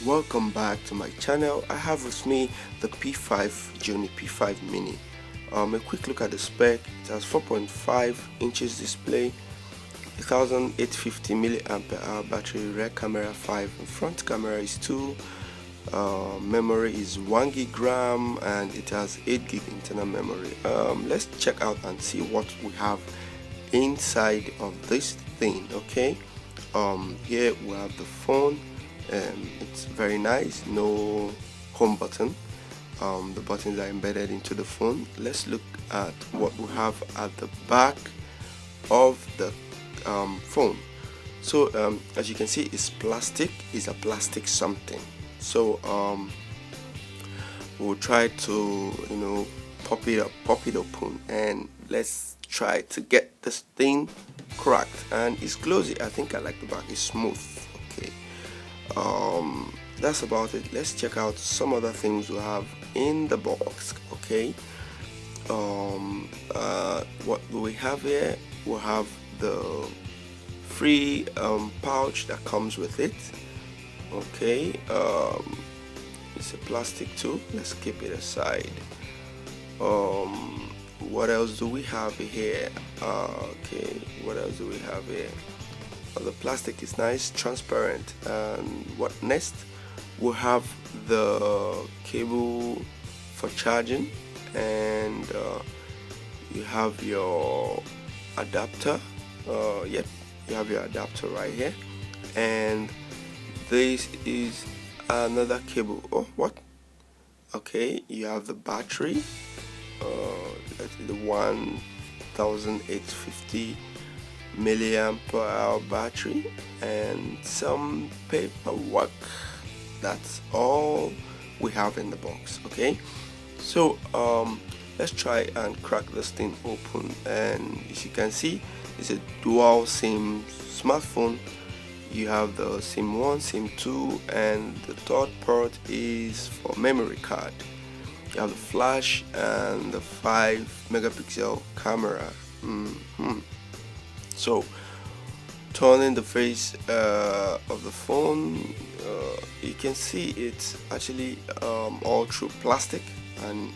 welcome back to my channel. I have with me the P5 Gionee P5 mini. A quick look at the spec. It has 4.5 inches display, 1850 mAh battery, rear camera 5, front camera is 2, memory is 1 GB, and it has 8 GB internal memory. Let's check out and see what we have inside of this thing. Okay, here we have the phone. It's very nice, no home button. The buttons are embedded into the phone. Let's look at what we have at the back of the phone. So as you can see, it's plastic. It's a plastic something. So we'll try to pop it open, and let's try to get this thing cracked. And it's glossy. I think I like the back. It's smooth. Okay, that's about it. Let's check out some other things we have in the box. Okay, what do we have here? We have the free pouch that comes with it. Okay, it's a plastic too. Let's keep it aside. What else do we have here? Okay, what else do we have here? The plastic is nice, transparent. And what next? We have the cable for charging, and you have your adapter. Yep, you have your adapter right here, and this is another cable. Oh, what? Okay, you have the battery, the 1850 mAh battery, and some paperwork. That's all we have in the box. Okay, so let's try and crack this thing open. And as you can see, it's a dual SIM smartphone. You have the SIM 1, SIM 2, and the third port is for memory card. You have the flash and the 5 megapixel camera. So turning the face of the phone, you can see it's actually all through plastic, and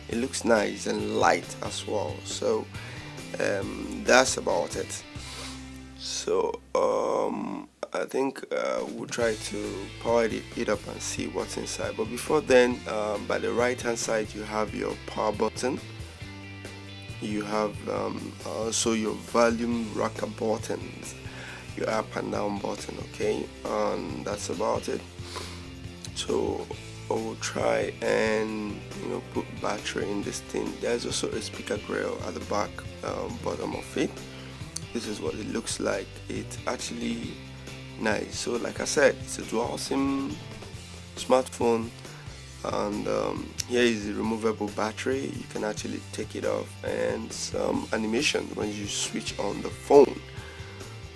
it looks nice and light as well. So that's about it. So I think we'll try to power it up and see what's inside. But before then, by the right hand side, you have your power button. You have also your volume rocker buttons, your up and down button. Okay, and that's about it. So I will try and put battery in this thing. There's also a speaker grill at the back bottom of it. This is what it looks like. It's actually nice. So like I said, it's a dual SIM smartphone, and here is the removable battery. You can actually take it off, and some animation when you switch on the phone.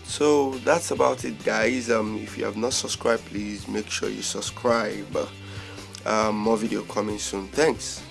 So that's about it, guys. If you have not subscribed, please make sure you subscribe. More video coming soon. Thanks.